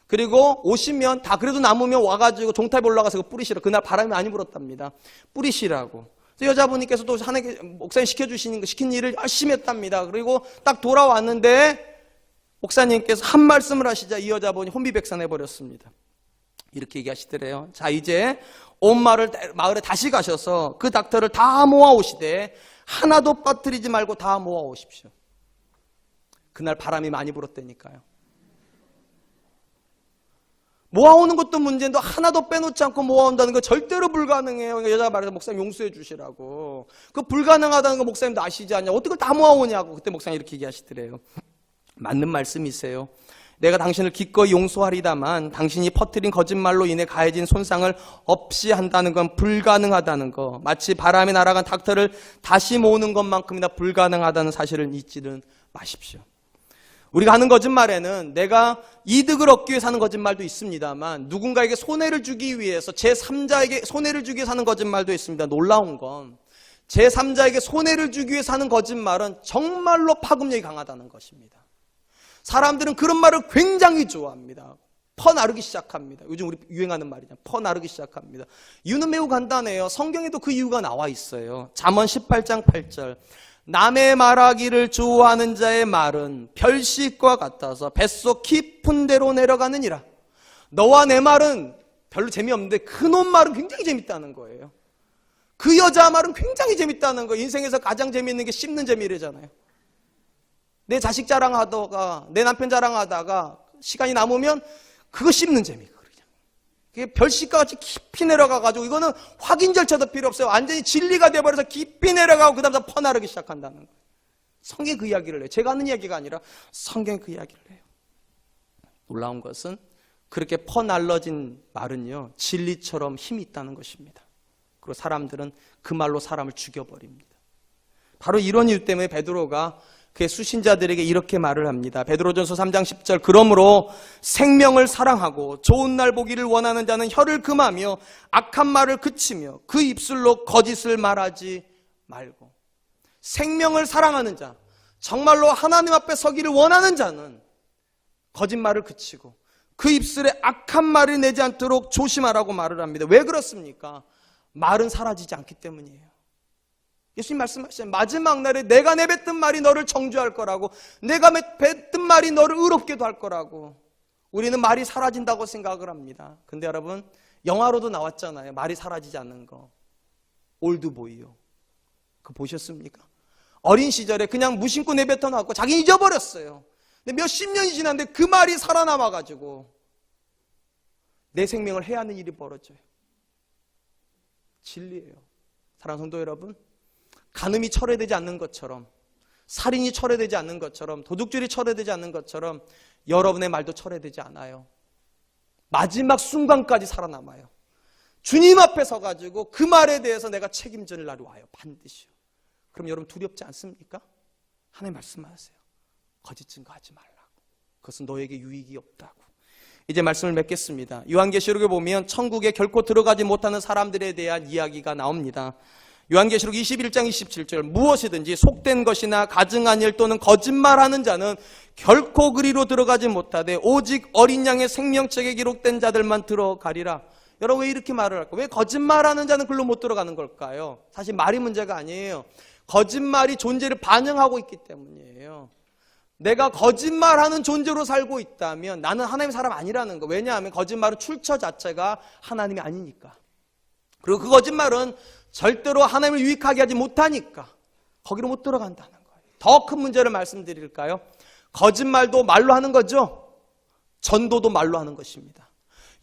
그리고 오시면 다 그래도 남으면 와가지고 종탑에 올라가서 그거 뿌리시라고. 그날 바람이 많이 불었답니다. 뿌리시라고. 여자분께서 또 목사님 시킨 일을 열심히 했답니다. 그리고 딱 돌아왔는데 목사님께서 한 말씀을 하시자 이 여자분이 혼비백산해 버렸습니다. 이렇게 얘기하시더래요. 자, 이제 온 마을에 다시 가셔서 그 닥터를 다 모아오시되 하나도 빠뜨리지 말고 다 모아오십시오. 그날 바람이 많이 불었다니까요. 모아오는 것도 문제인데 하나도 빼놓지 않고 모아온다는 거 절대로 불가능해요. 여자가 말해서 목사님 용서해 주시라고. 그 불가능하다는 거 목사님도 아시지 않냐. 어떻게 다 모아오냐고. 그때 목사님 이렇게 얘기하시더래요. 맞는 말씀이세요. 내가 당신을 기꺼이 용서하리다만 당신이 퍼뜨린 거짓말로 인해 가해진 손상을 없이 한다는 건 불가능하다는 거. 마치 바람에 날아간 닥터를 다시 모으는 것만큼이나 불가능하다는 사실을 잊지는 마십시오. 우리가 하는 거짓말에는 내가 이득을 얻기 위해서 하는 거짓말도 있습니다만 누군가에게 손해를 주기 위해서 제3자에게 손해를 주기 위해서 하는 거짓말도 있습니다. 놀라운 건 제3자에게 손해를 주기 위해서 하는 거짓말은 정말로 파급력이 강하다는 것입니다. 사람들은 그런 말을 굉장히 좋아합니다. 퍼나르기 시작합니다. 요즘 우리 유행하는 말이잖아요. 퍼나르기 시작합니다. 이유는 매우 간단해요. 성경에도 그 이유가 나와 있어요. 잠언 18장 8절. 남의 말하기를 좋아하는 자의 말은 별식과 같아서 뱃속 깊은 데로 내려가느니라. 너와 내 말은 별로 재미없는데 그놈 말은 굉장히 재밌다는 거예요. 그 여자 말은 굉장히 재밌다는 거예요. 인생에서 가장 재미있는 게 씹는 재미래잖아요. 내 자식 자랑하다가 내 남편 자랑하다가 시간이 남으면 그거 씹는 재미. 그게 별식과 같이 깊이 내려가가지고 이거는 확인 절차도 필요 없어요. 완전히 진리가 되어버려서 깊이 내려가고 그 다음에 퍼나르기 시작한다는 거예요. 성경이 그 이야기를 해요. 제가 하는 이야기가 아니라 성경이 그 이야기를 해요. 놀라운 것은 그렇게 퍼날러진 말은요 진리처럼 힘이 있다는 것입니다. 그리고 사람들은 그 말로 사람을 죽여버립니다. 바로 이런 이유 때문에 베드로가 그의 수신자들에게 이렇게 말을 합니다. 베드로전서 3장 10절. 그러므로 생명을 사랑하고 좋은 날 보기를 원하는 자는 혀를 금하며 악한 말을 그치며 그 입술로 거짓을 말하지 말고. 생명을 사랑하는 자, 정말로 하나님 앞에 서기를 원하는 자는 거짓말을 그치고 그 입술에 악한 말을 내지 않도록 조심하라고 말을 합니다. 왜 그렇습니까? 말은 사라지지 않기 때문이에요. 예수님 말씀하시잖아요. 마지막 날에 내가 내뱉은 말이 너를 정죄할 거라고, 내가 뱉은 말이 너를 의롭게도 할 거라고. 우리는 말이 사라진다고 생각을 합니다. 근데 여러분, 영화로도 나왔잖아요. 말이 사라지지 않는 거. 올드보이요. 그거 보셨습니까? 어린 시절에 그냥 무심코 내뱉어 놨고 자기 잊어버렸어요. 근데 몇십 년이 지났는데 그 말이 살아남아가지고 내 생명을 해야 하는 일이 벌어져요. 진리예요. 사랑하는 성도 여러분, 간음이 철회되지 않는 것처럼, 살인이 철회되지 않는 것처럼, 도둑질이 철회되지 않는 것처럼 여러분의 말도 철회되지 않아요. 마지막 순간까지 살아남아요. 주님 앞에 서가지고 그 말에 대해서 내가 책임질 날이 와요. 반드시요. 그럼 여러분 두렵지 않습니까? 하나님 말씀하세요. 거짓 증거하지 말라고. 그것은 너에게 유익이 없다고. 이제 말씀을 맺겠습니다. 요한계시록에 보면 천국에 결코 들어가지 못하는 사람들에 대한 이야기가 나옵니다. 요한계시록 21장 27절, 무엇이든지 속된 것이나 가증한 일 또는 거짓말하는 자는 결코 그리로 들어가지 못하되 오직 어린 양의 생명책에 기록된 자들만 들어가리라. 여러분, 왜 이렇게 말을 할까요? 왜 거짓말하는 자는 글로 못 들어가는 걸까요? 사실 말이 문제가 아니에요. 거짓말이 존재를 반영하고 있기 때문이에요. 내가 거짓말하는 존재로 살고 있다면 나는 하나님의 사람 아니라는 거. 왜냐하면 거짓말은 출처 자체가 하나님이 아니니까. 그리고 그 거짓말은 절대로 하나님을 유익하게 하지 못하니까 거기로 못 들어간다는 거예요. 더 큰 문제를 말씀드릴까요? 거짓말도 말로 하는 거죠. 전도도 말로 하는 것입니다.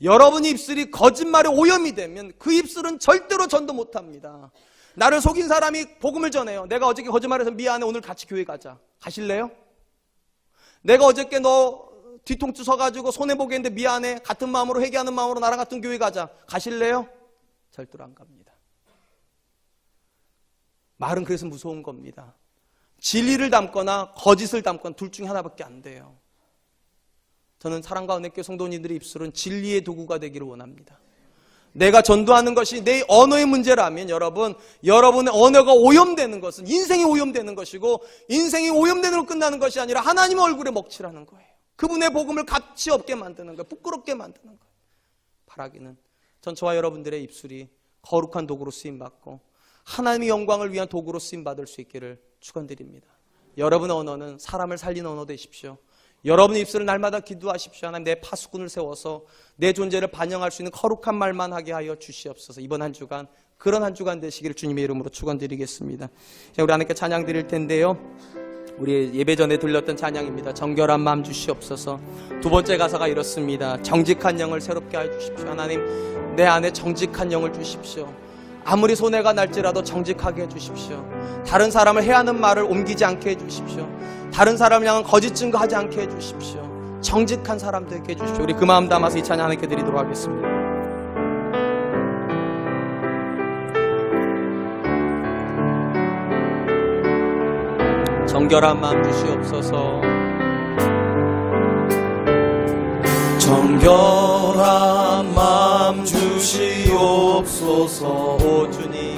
여러분의 입술이 거짓말에 오염이 되면 그 입술은 절대로 전도 못합니다. 나를 속인 사람이 복음을 전해요. 내가 어저께 거짓말해서 미안해, 오늘 같이 교회 가자. 가실래요? 내가 어저께 너 뒤통수 서가지고 손해보게 했는데 미안해, 같은 마음으로 회개하는 마음으로 나랑 같은 교회 가자. 가실래요? 절대로 안 갑니다. 말은 그래서 무서운 겁니다. 진리를 담거나 거짓을 담거나 둘 중에 하나밖에 안 돼요. 저는 사랑과 은혜교회 성도님들의 입술은 진리의 도구가 되기를 원합니다. 내가 전도하는 것이 내 언어의 문제라면 여러분의 언어가 오염되는 것은 인생이 오염되는 것이고, 인생이 오염되는 걸 끝나는 것이 아니라 하나님의 얼굴에 먹칠하는 거예요. 그분의 복음을 가치 없게 만드는 거예요. 부끄럽게 만드는 거예요. 바라기는 전 저와 여러분들의 입술이 거룩한 도구로 쓰임받고 하나님의 영광을 위한 도구로 쓰임받을 수 있기를 축원드립니다. 여러분의 언어는 사람을 살리는 언어 되십시오. 여러분의 입술을 날마다 기도하십시오. 하나님, 내 파수꾼을 세워서 내 존재를 반영할 수 있는 거룩한 말만 하게 하여 주시옵소서. 이번 한 주간 그런 한 주간 되시기를 주님의 이름으로 축원드리겠습니다. 자, 우리 하나님께 찬양 드릴 텐데요, 우리 예배 전에 들렸던 찬양입니다. 정결한 마음 주시옵소서. 두 번째 가사가 이렇습니다. 정직한 영을 새롭게 하여 주십시오. 하나님, 내 안에 정직한 영을 주십시오. 아무리 손해가 날지라도 정직하게 해주십시오. 다른 사람을 해하는 말을 옮기지 않게 해주십시오. 다른 사람을 향한 거짓 증거하지 않게 해주십시오. 정직한 사람 되게 해주십시오. 우리 그 마음 담아서 이 찬양 하나님께 드리도록 하겠습니다. 정결한 마음 주시옵소서. 정결한 마음 주시옵소서. 오 주님,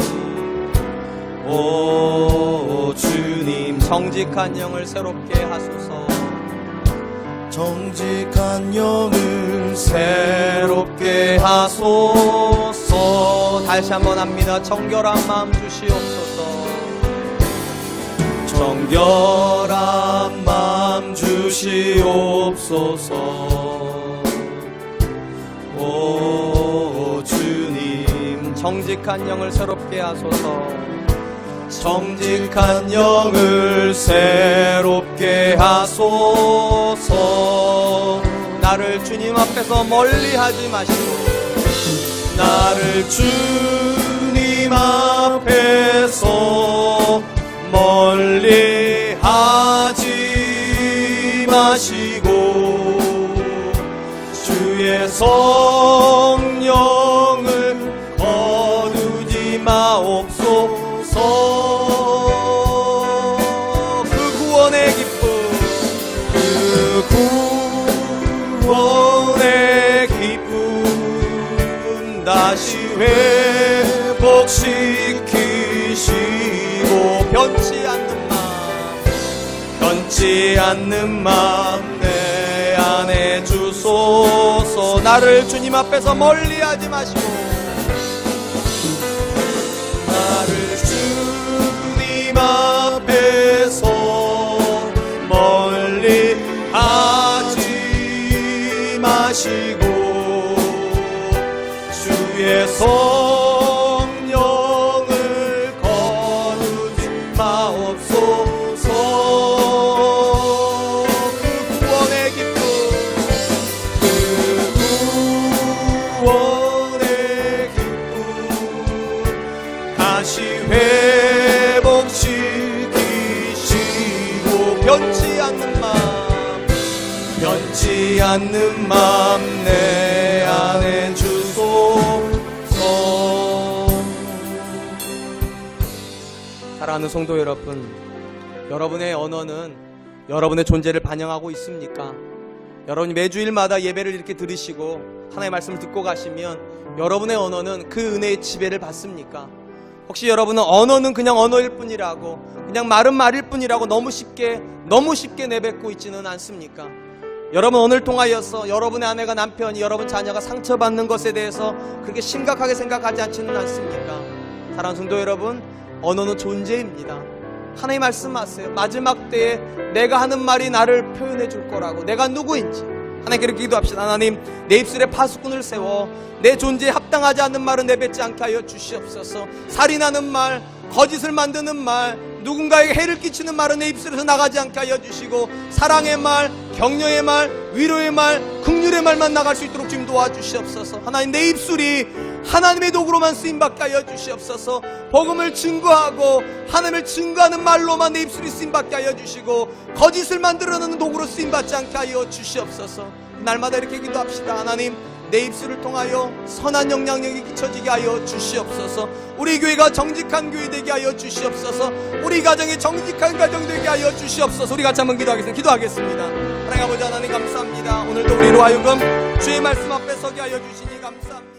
오 주님, 정직한 영을 새롭게 하소서. 정직한 영을 새롭게 하소서. 다시 한번 합니다. 정결한 마음 주시옵소서. 정결한 마음 주시옵소서. 오 주님, 정직한 영을 새롭게 하소서. 정직한 영을 새롭게 하소서. 나를 주님 앞에서 멀리 하지 마시고, 나를 주님 앞에서 멀리 하지 마시고 주의 성령을 거두지 마옵소서. 그 구원의 기쁨, 그 구원의 기쁨 다시 회복시키시고, 변치 않는 마음 내 안에 주소서. 나를 주님 앞에서 멀리 하지 마시고, 나를 주님 앞에서 멀리 하지 마시고 주의 성령을 거두지 마옵소서. 않는 맘 내 안에 주소서. 사랑하는 성도 여러분, 여러분의 언어는 여러분의 존재를 반영하고 있습니까? 여러분이 매주일마다 예배를 이렇게 들으시고 하나님의 말씀을 듣고 가시면 여러분의 언어는 그 은혜의 지배를 받습니까? 혹시 여러분은 언어는 그냥 언어일 뿐이라고, 그냥 말은 말일 뿐이라고 너무 쉽게 내뱉고 있지는 않습니까? 여러분 오늘 통하여서 여러분의 아내가, 남편이, 여러분 자녀가 상처받는 것에 대해서 그렇게 심각하게 생각하지 않지는 않습니까? 사랑하는 성도 여러분, 언어는 존재입니다. 하나님 말씀하세요. 마지막 때에 내가 하는 말이 나를 표현해 줄 거라고, 내가 누구인지 하나님께 이렇게 기도합시다. 하나님, 내 입술에 파수꾼을 세워 내 존재에 합당하지 않는 말은 내뱉지 않게 하여 주시옵소서. 살인하는 말, 거짓을 만드는 말, 누군가에게 해를 끼치는 말은 내 입술에서 나가지 않게 하여 주시고, 사랑의 말, 격려의 말, 위로의 말, 긍휼의 말만 나갈 수 있도록 주님 도와주시옵소서. 하나님, 내 입술이 하나님의 도구로만 쓰임받게 하여 주시옵소서. 복음을 증거하고 하나님을 증거하는 말로만 내 입술이 쓰임받게 하여 주시고, 거짓을 만들어내는 도구로 쓰임받지 않게 하여 주시옵소서. 날마다 이렇게 기도합시다. 하나님, 내 입술을 통하여 선한 영향력이 끼쳐지게 하여 주시옵소서. 우리 교회가 정직한 교회 되게 하여 주시옵소서. 우리 가정이 정직한 가정 되게 하여 주시옵소서. 우리 같이 한번 기도하겠습니다. 하나님 아버지, 하나님 감사합니다. 오늘도 우리로 하여금 주의 말씀 앞에 서게 하여 주시니 감사합니다.